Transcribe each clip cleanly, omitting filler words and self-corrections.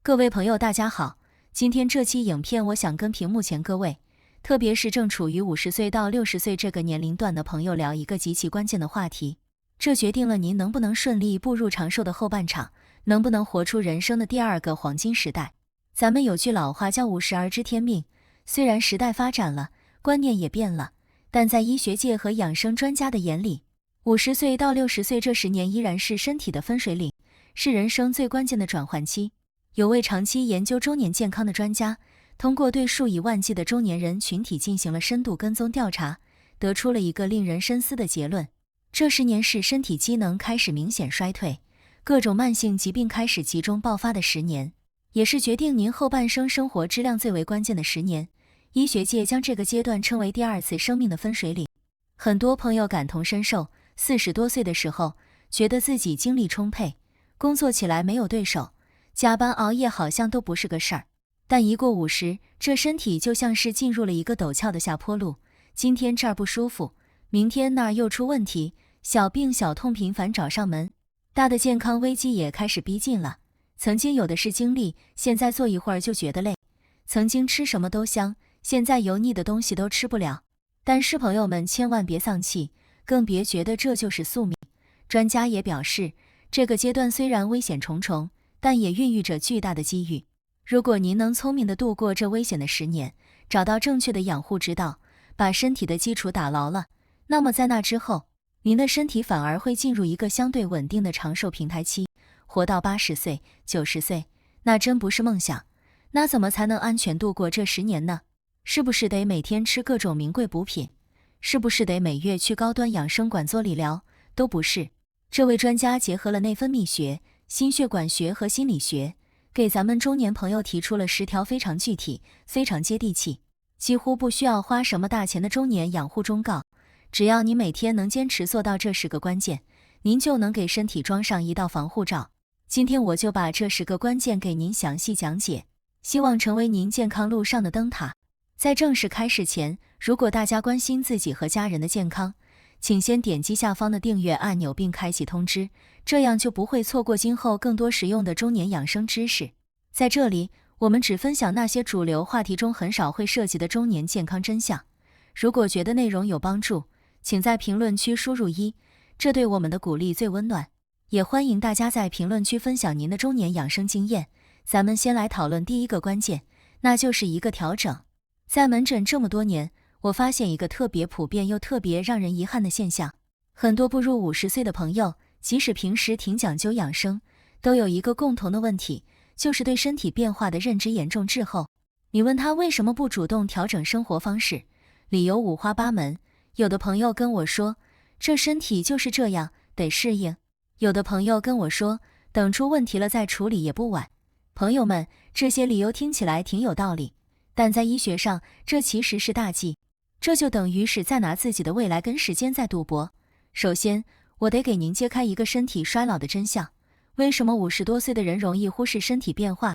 各位朋友大家好，今天这期影片我想跟屏幕前各位，特别是正处于50岁到60岁这个年龄段的朋友聊一个极其关键的话题，这决定了您能不能顺利步入长寿的后半场，能不能活出人生的第二个黄金时代。咱们有句老话叫50而知天命，虽然时代发展了，观念也变了，但在医学界和养生专家的眼里，50岁到60岁这10年依然是身体的分水岭，是人生最关键的转换期。有位长期研究中年健康的专家，通过对数以万计的中年人群体进行了深度跟踪调查，得出了一个令人深思的结论：这10年是身体机能开始明显衰退，各种慢性疾病开始集中爆发的10年，也是决定您后半生生活质量最为关键的10年。医学界将这个阶段称为第二次生命的分水岭。很多朋友感同身受，40多岁的时候，觉得自己精力充沛，工作起来没有对手，加班熬夜好像都不是个事儿。但一过50，这身体就像是进入了一个陡峭的下坡路，今天这儿不舒服，明天那儿又出问题，小病小痛频繁找上门，大的健康危机也开始逼近了。曾经有的是精力，现在坐一会儿就觉得累；曾经吃什么都香，现在油腻的东西都吃不了。但是朋友们千万别丧气，更别觉得这就是宿命。专家也表示，这个阶段虽然危险重重，但也孕育着巨大的机遇。如果您能聪明地度过这危险的10年，找到正确的养护之道，把身体的基础打牢了，那么在那之后，您的身体反而会进入一个相对稳定的长寿平台期，活到80岁、90岁，那真不是梦想。那怎么才能安全度过这10年呢？是不是得每天吃各种名贵补品？是不是得每月去高端养生馆做理疗？都不是。这位专家结合了内分泌学、心血管学和心理学，给咱们中年朋友提出了10条非常具体、非常接地气，几乎不需要花什么大钱的中年养护忠告。只要你每天能坚持做到这10个关键，您就能给身体装上一道防护罩。今天我就把这10个关键给您详细讲解，希望成为您健康路上的灯塔。在正式开始前，如果大家关心自己和家人的健康，请先点击下方的订阅按钮并开启通知，这样就不会错过今后更多实用的中年养生知识。在这里，我们只分享那些主流话题中很少会涉及的中年健康真相。如果觉得内容有帮助，请在评论区输入1，这对我们的鼓励最温暖。也欢迎大家在评论区分享您的中年养生经验。咱们先来讨论第一个关键，那就是一个调整。在门诊这么多年，我发现一个特别普遍又特别让人遗憾的现象，很多步入50岁的朋友，即使平时挺讲究养生，都有一个共同的问题，就是对身体变化的认知严重滞后。你问他为什么不主动调整生活方式，理由五花八门。有的朋友跟我说，这身体就是这样，得适应；有的朋友跟我说，等出问题了再处理也不晚。朋友们，这些理由听起来挺有道理，但在医学上，这其实是大忌。这就等于是在拿自己的未来跟时间在赌博。首先，我得给您揭开一个身体衰老的真相。为什么50多岁的人容易忽视身体变化？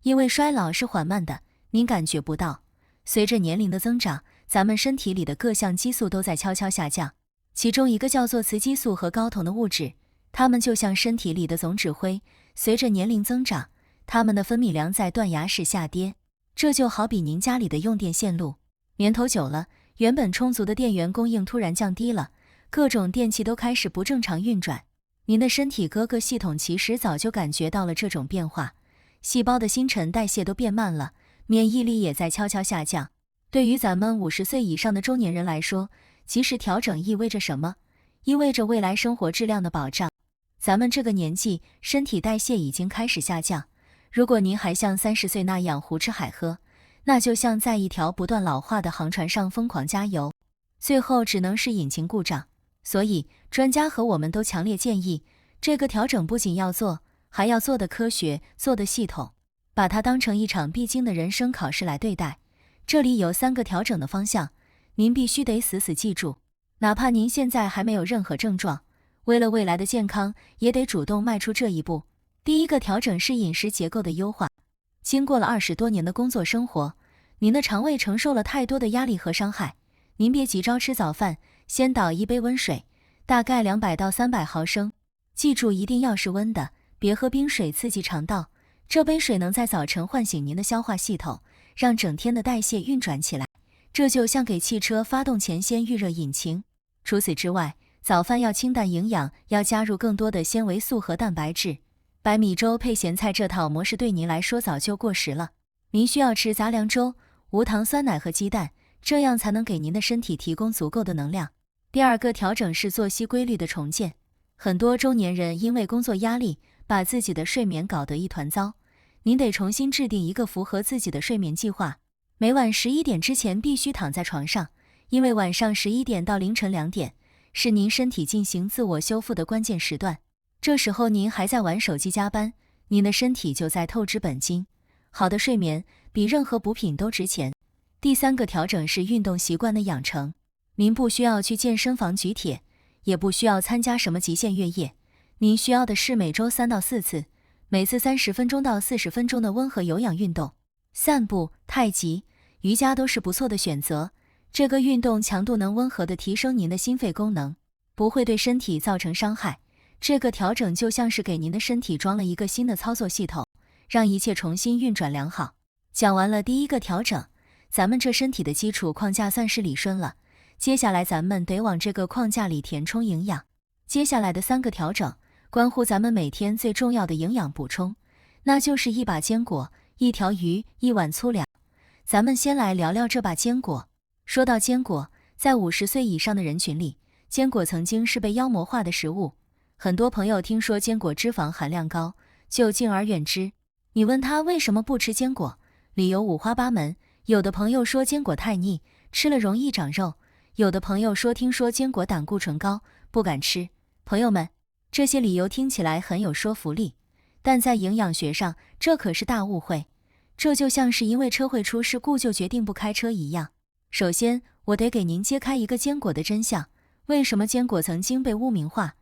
因为衰老是缓慢的，您感觉不到。随着年龄的增长，咱们身体里的各项激素都在悄悄下降，其中一个叫做雌激素和睾酮的物质，它们就像身体里的总指挥，随着年龄增长，它们的分泌量在断崖式下跌。这就好比您家里的用电线路，年头久了，原本充足的电源供应突然降低了，各种电器都开始不正常运转。您的身体各个系统其实早就感觉到了这种变化，细胞的新陈代谢都变慢了，免疫力也在悄悄下降。对于咱们50岁以上的中年人来说，其实调整意味着什么？意味着未来生活质量的保障。咱们这个年纪，身体代谢已经开始下降，如果您还像30岁那样胡吃海喝，那就像在一条不断老化的航船上疯狂加油，最后只能是引擎故障。所以，专家和我们都强烈建议，这个调整不仅要做，还要做得科学，做得系统，把它当成一场必经的人生考试来对待。这里有3个调整的方向，您必须得死死记住。哪怕您现在还没有任何症状，为了未来的健康，也得主动迈出这一步。第一个调整是饮食结构的优化。经过了20多年的工作生活，您的肠胃承受了太多的压力和伤害。您别急着吃早饭，先倒一杯温水，大概200到300毫升，记住一定要是温的，别喝冰水刺激肠道，这杯水能在早晨唤醒您的消化系统，让整天的代谢运转起来，这就像给汽车发动前先预热引擎。除此之外，早饭要清淡营养，要加入更多的纤维素和蛋白质。白米粥配咸菜这套模式对您来说早就过时了，您需要吃杂粮粥、无糖酸奶和鸡蛋，这样才能给您的身体提供足够的能量。第二个调整是作息规律的重建。很多中年人因为工作压力，把自己的睡眠搞得一团糟。您得重新制定一个符合自己的睡眠计划。每晚11点之前必须躺在床上，因为晚上11点到凌晨2点是您身体进行自我修复的关键时段。这时候您还在玩手机加班，您的身体就在透支本金。好的睡眠比任何补品都值钱。第三个调整是运动习惯的养成。您不需要去健身房举铁，也不需要参加什么极限越野，您需要的是每周3到4次，每次30分钟到40分钟的温和有氧运动。散步、太极、瑜伽都是不错的选择。这个运动强度能温和地提升您的心肺功能，不会对身体造成伤害。这个调整就像是给您的身体装了一个新的操作系统，让一切重新运转良好。讲完了第一个调整，咱们这身体的基础框架算是理顺了。接下来咱们得往这个框架里填充营养。接下来的3个调整，关乎咱们每天最重要的营养补充，那就是1把坚果、1条鱼、1碗粗粮。咱们先来聊聊这把坚果。说到坚果，在50岁以上的人群里，坚果曾经是被妖魔化的食物。很多朋友听说坚果脂肪含量高，就敬而远之。你问他为什么不吃坚果，理由五花八门。有的朋友说坚果太腻，吃了容易长肉；有的朋友说听说坚果胆固醇高，不敢吃。朋友们，这些理由听起来很有说服力，但在营养学上，这可是大误会。这就像是因为车会出事故就决定不开车一样。首先，我得给您揭开一个坚果的真相。为什么坚果曾经被污名化？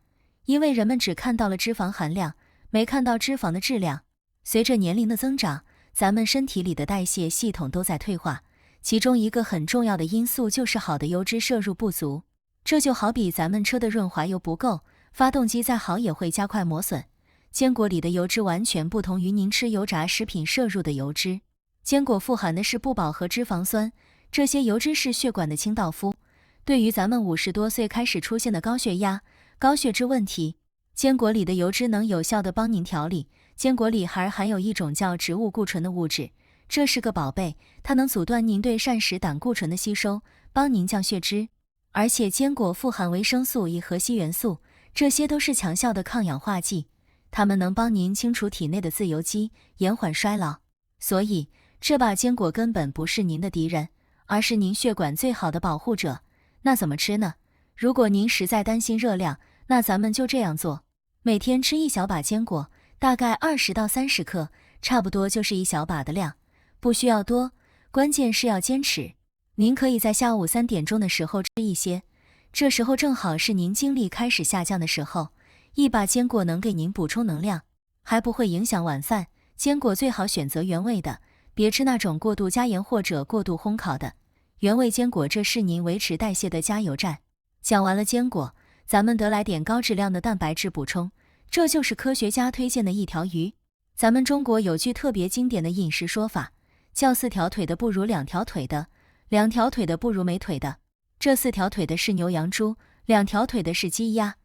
因为人们只看到了脂肪含量，没看到脂肪的质量。随着年龄的增长，咱们身体里的代谢系统都在退化，其中一个很重要的因素就是好的油脂摄入不足。这就好比咱们车的润滑油不够，发动机再好也会加快磨损。坚果里的油脂完全不同于您吃油炸食品摄入的油脂。坚果富含的是不饱和脂肪酸，这些油脂是血管的清道夫。对于咱们50多岁开始出现的高血压、高血脂问题，坚果里的油脂能有效地帮您调理。坚果里还含有一种叫植物固醇的物质，这是个宝贝，它能阻断您对膳食胆固醇的吸收，帮您降血脂。而且坚果富含维生素 E 和硒元素，这些都是强效的抗氧化剂，它们能帮您清除体内的自由基，延缓衰老。所以，这把坚果根本不是您的敌人，而是您血管最好的保护者。那怎么吃呢？如果您实在担心热量，那咱们就这样做：每天吃1小把坚果，大概20到30克，差不多就是1小把的量，不需要多，关键是要坚持。您可以在下午3点钟的时候吃一些，这时候正好是您精力开始下降的时候，一把坚果能给您补充能量，还不会影响晚饭。坚果最好选择原味的，别吃那种过度加盐或者过度烘烤的。原味坚果，这是您维持代谢的加油站。讲完了坚果，咱们得来点高质量的蛋白质补充，这就是科学家推荐的1条鱼。咱们中国有句特别经典的饮食说法，叫4条腿的不如2条腿的，2条腿的不如没腿的。这4条腿的是牛羊猪，2条腿的是鸡鸭，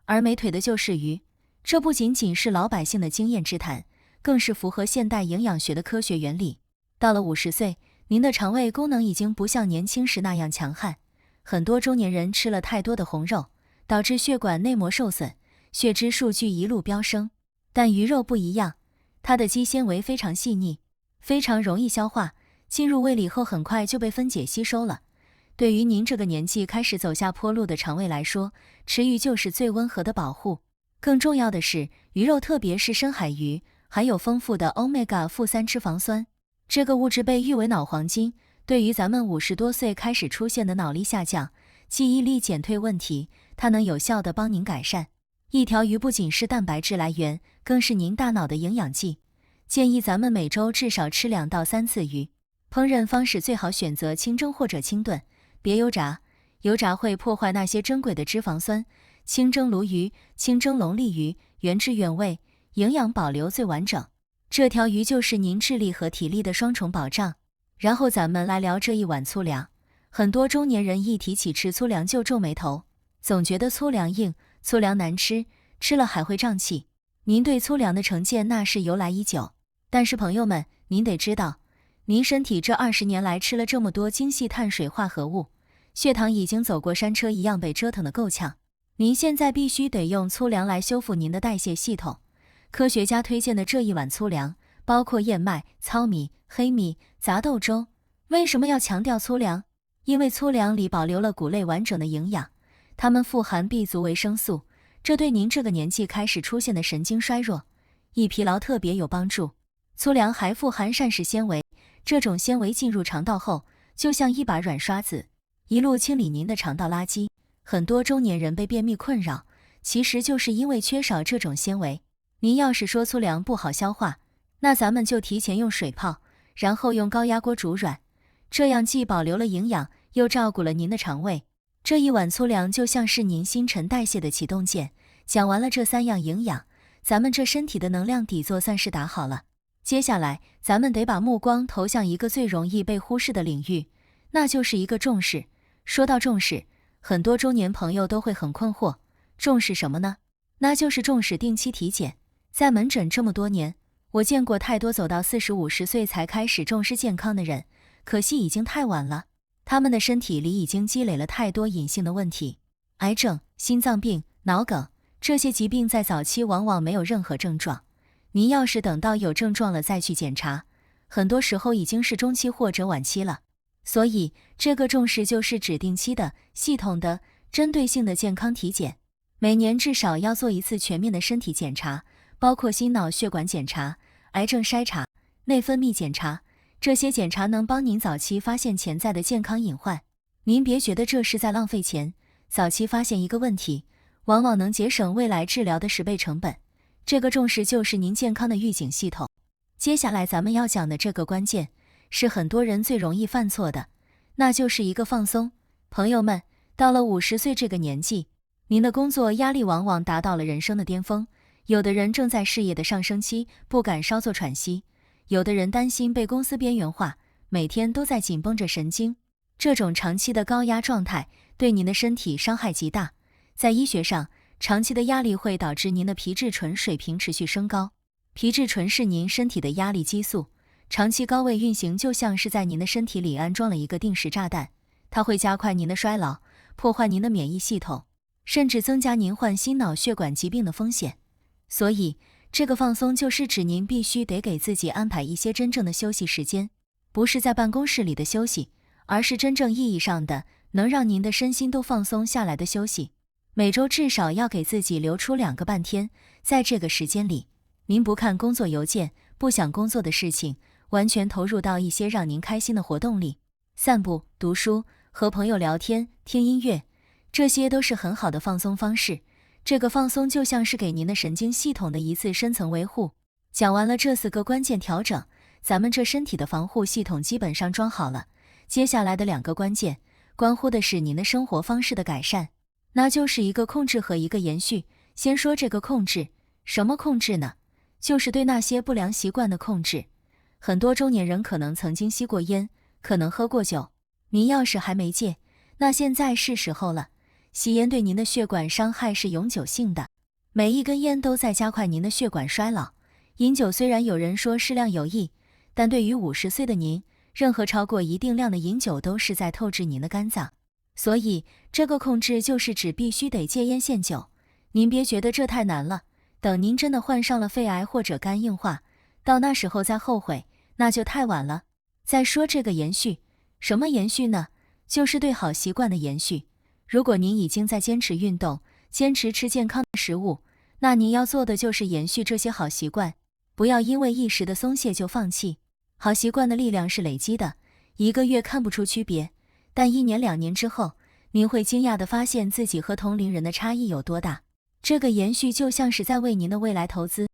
而没腿的就是鱼。这不仅仅是老百姓的经验之谈，更是符合现代营养学的科学原理。到了50岁，您的肠胃功能已经不像年轻时那样强悍。很多中年人吃了太多的红肉，导致血管内膜受损，血脂数据一路飙升。但鱼肉不一样，它的肌纤维非常细腻，非常容易消化，进入胃里后很快就被分解吸收了。对于您这个年纪开始走下坡路的肠胃来说，吃鱼就是最温和的保护。更重要的是，鱼肉特别是深海鱼，含有丰富的 Omega-3 脂肪酸，这个物质被誉为脑黄金，对于咱们50多岁开始出现的脑力下降、记忆力减退问题，它能有效地帮您改善。1条鱼不仅是蛋白质来源，更是您大脑的营养剂。建议咱们每周至少吃2到3次鱼。烹饪方式最好选择清蒸或者清炖，别油炸，油炸会破坏那些珍贵的脂肪酸。清蒸鲈鱼、清蒸龙利鱼，原汁原味，营养保留最完整。这条鱼就是您智力和体力的双重保障。然后咱们来聊这一碗粗粮。很多中年人一提起吃粗粮就皱眉头，总觉得粗粮硬，粗粮难吃，吃了还会胀气。您对粗粮的成见那是由来已久，但是朋友们，您得知道，您身体这20年来吃了这么多精细碳水化合物，血糖已经走过山车一样被折腾得够呛。您现在必须得用粗粮来修复您的代谢系统。科学家推荐的这一碗粗粮，包括燕麦、糙米、黑米、杂豆粥。为什么要强调粗粮？因为粗粮里保留了谷类完整的营养，它们富含 B 族维生素，这对您这个年纪开始出现的神经衰弱、易疲劳特别有帮助。粗粮还富含膳食纤维，这种纤维进入肠道后，就像一把软刷子，一路清理您的肠道垃圾。很多中年人被便秘困扰，其实就是因为缺少这种纤维。您要是说粗粮不好消化，那咱们就提前用水泡，然后用高压锅煮软，这样既保留了营养，又照顾了您的肠胃。这一碗粗粮就像是您新陈代谢的启动键。讲完了这3样营养，咱们这身体的能量底座算是打好了。接下来，咱们得把目光投向一个最容易被忽视的领域，那就是一个重视。说到重视，很多中年朋友都会很困惑，重视什么呢？那就是重视定期体检。在门诊这么多年，我见过太多走到40、50岁才开始重视健康的人，可惜已经太晚了。他们的身体里已经积累了太多隐性的问题，癌症、心脏病、脑梗，这些疾病在早期往往没有任何症状。您要是等到有症状了再去检查，很多时候已经是中期或者晚期了。所以，这个重视就是指定期的、系统的、针对性的健康体检。每年至少要做一次全面的身体检查，包括心脑血管检查、癌症筛查、内分泌检查。这些检查能帮您早期发现潜在的健康隐患。您别觉得这是在浪费钱，早期发现一个问题，往往能节省未来治疗的10倍成本。这个重视就是您健康的预警系统。接下来咱们要讲的这个关键，是很多人最容易犯错的，那就是一个放松。朋友们，到了50岁这个年纪，您的工作压力往往达到了人生的巅峰，有的人正在事业的上升期，不敢稍作喘息。有的人担心被公司边缘化，每天都在紧绷着神经。这种长期的高压状态对您的身体伤害极大。在医学上，长期的压力会导致您的皮质醇水平持续升高。皮质醇是您身体的压力激素，长期高位运行就像是在您的身体里安装了一个定时炸弹，它会加快您的衰老，破坏您的免疫系统，甚至增加您患心脑血管疾病的风险。所以，这个放松就是指您必须得给自己安排一些真正的休息时间，不是在办公室里的休息，而是真正意义上的能让您的身心都放松下来的休息。每周至少要给自己留出2个半天，在这个时间里，您不看工作邮件，不想工作的事情，完全投入到一些让您开心的活动里，散步、读书、和朋友聊天、听音乐，这些都是很好的放松方式。这个放松就像是给您的神经系统的一次深层维护。讲完了这4个关键调整，咱们这身体的防护系统基本上装好了。接下来的2个关键，关乎的是您的生活方式的改善，那就是一个控制和一个延续。先说这个控制，什么控制呢？就是对那些不良习惯的控制。很多中年人可能曾经吸过烟，可能喝过酒，您要是还没戒，那现在是时候了。吸烟对您的血管伤害是永久性的，每一根烟都在加快您的血管衰老。饮酒虽然有人说适量有益，但对于50岁的您，任何超过一定量的饮酒都是在透支您的肝脏。所以，这个控制就是指必须得戒烟限酒。您别觉得这太难了，等您真的患上了肺癌或者肝硬化，到那时候再后悔，那就太晚了。再说这个延续，什么延续呢？就是对好习惯的延续。如果您已经在坚持运动，坚持吃健康的食物，那您要做的就是延续这些好习惯，不要因为一时的松懈就放弃。好习惯的力量是累积的，1个月看不出区别，但1年2年之后，您会惊讶地发现自己和同龄人的差异有多大。这个延续就像是在为您的未来投资。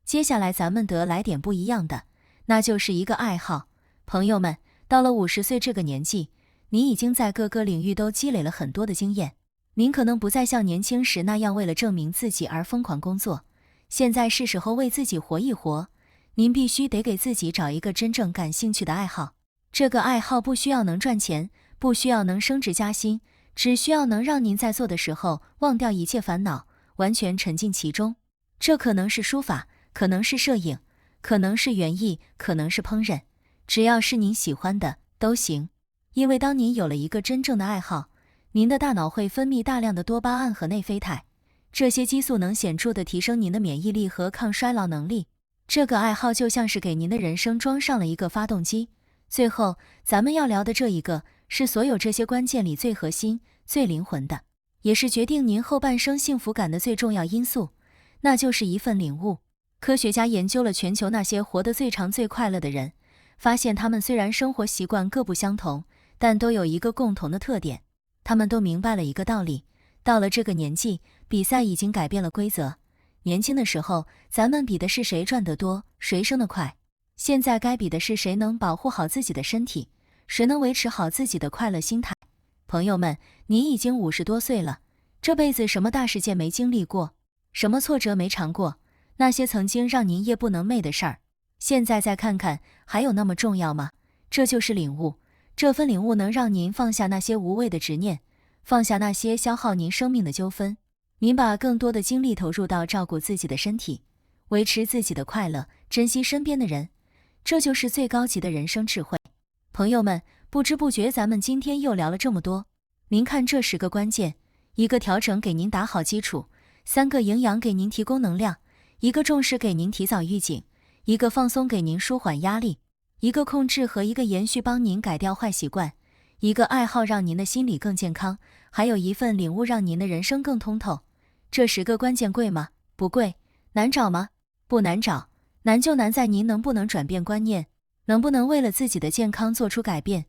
接下来咱们得来点不一样的，那就是一个爱好。朋友们，到了50岁这个年纪，您已经在各个领域都积累了很多的经验，您可能不再像年轻时那样为了证明自己而疯狂工作，现在是时候为自己活一活。您必须得给自己找一个真正感兴趣的爱好。这个爱好不需要能赚钱，不需要能升职加薪，只需要能让您在做的时候忘掉一切烦恼，完全沉浸其中。这可能是书法，可能是摄影，可能是园艺，可能是烹饪，只要是您喜欢的都行。因为当您有了一个真正的爱好，您的大脑会分泌大量的多巴胺和内啡肽，这些激素能显著地提升您的免疫力和抗衰老能力。这个爱好就像是给您的人生装上了一个发动机。最后，咱们要聊的这一个，是所有这些关键里最核心、最灵魂的，也是决定您后半生幸福感的最重要因素，那就是一份领悟。科学家研究了全球那些活得最长、最快乐的人，发现他们虽然生活习惯各不相同，但都有一个共同的特点，他们都明白了一个道理：到了这个年纪，比赛已经改变了规则。年轻的时候，咱们比的是谁赚得多，谁生得快。现在该比的是谁能保护好自己的身体，谁能维持好自己的快乐心态。朋友们，您已经50多岁了，这辈子什么大事件没经历过，什么挫折没尝过，那些曾经让您夜不能寐的事儿，现在再看看，还有那么重要吗？这就是领悟。这份领悟能让您放下那些无谓的执念，放下那些消耗您生命的纠纷，您把更多的精力投入到照顾自己的身体，维持自己的快乐，珍惜身边的人，这就是最高级的人生智慧。朋友们，不知不觉咱们今天又聊了这么多，您看这10个关键：1个调整给您打好基础，3个营养给您提供能量，1个重视给您提早预警，1个放松给您舒缓压力，1个控制和1个延续帮您改掉坏习惯，1个爱好让您的心理更健康，还有1份领悟让您的人生更通透。这10个关键贵吗？不贵。难找吗？不难找。难就难在您能不能转变观念，能不能为了自己的健康做出改变。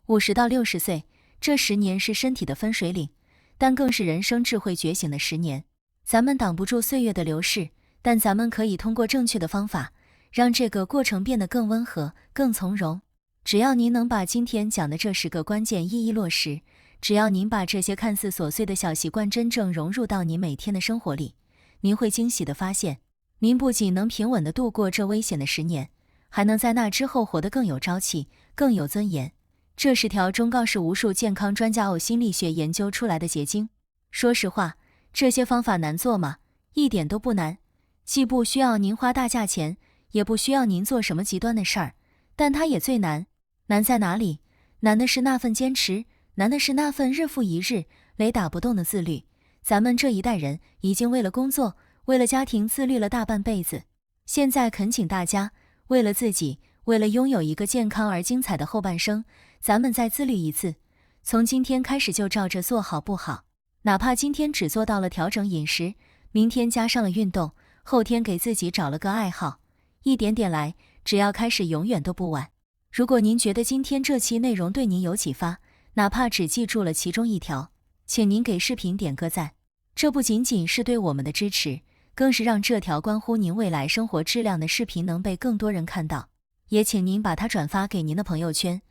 50到60岁，这10年是身体的分水岭，但更是人生智慧觉醒的10年。咱们挡不住岁月的流逝，但咱们可以通过正确的方法，让这个过程变得更温和、更从容。只要您能把今天讲的这10个关键一一落实，只要您把这些看似琐碎的小习惯真正融入到您每天的生活里，您会惊喜地发现，您不仅能平稳地度过这危险的10年，还能在那之后活得更有朝气、更有尊严。这10条忠告是无数健康专家呕心沥血研究出来的结晶。说实话，这些方法难做吗？一点都不难，既不需要您花大价钱，也不需要您做什么极端的事儿，但它也最难。难在哪里？难的是那份坚持，难的是那份日复一日、雷打不动的自律。咱们这一代人已经为了工作、为了家庭自律了大半辈子，现在恳请大家，为了自己，为了拥有一个健康而精彩的后半生，咱们再自律一次。从今天开始就照着做好不好？哪怕今天只做到了调整饮食，明天加上了运动，后天给自己找了个爱好，一点点来，只要开始永远都不晚。如果您觉得今天这期内容对您有启发，哪怕只记住了其中1条，请您给视频点个赞，这不仅仅是对我们的支持，更是让这条关乎您未来生活质量的视频能被更多人看到。也请您把它转发给您的朋友圈、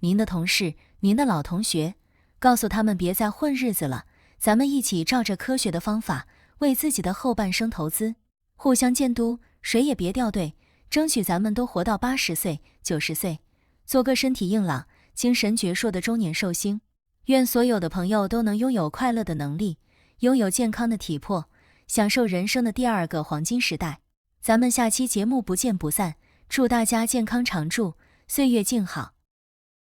您的同事、您的老同学，告诉他们别再混日子了，咱们一起照着科学的方法为自己的后半生投资，互相监督，谁也别掉队，争取咱们都活到80岁、90岁，做个身体硬朗、精神矍铄的中年寿星。愿所有的朋友都能拥有快乐的能力，拥有健康的体魄，享受人生的第2个黄金时代。咱们下期节目不见不散，祝大家健康常驻，岁月静好。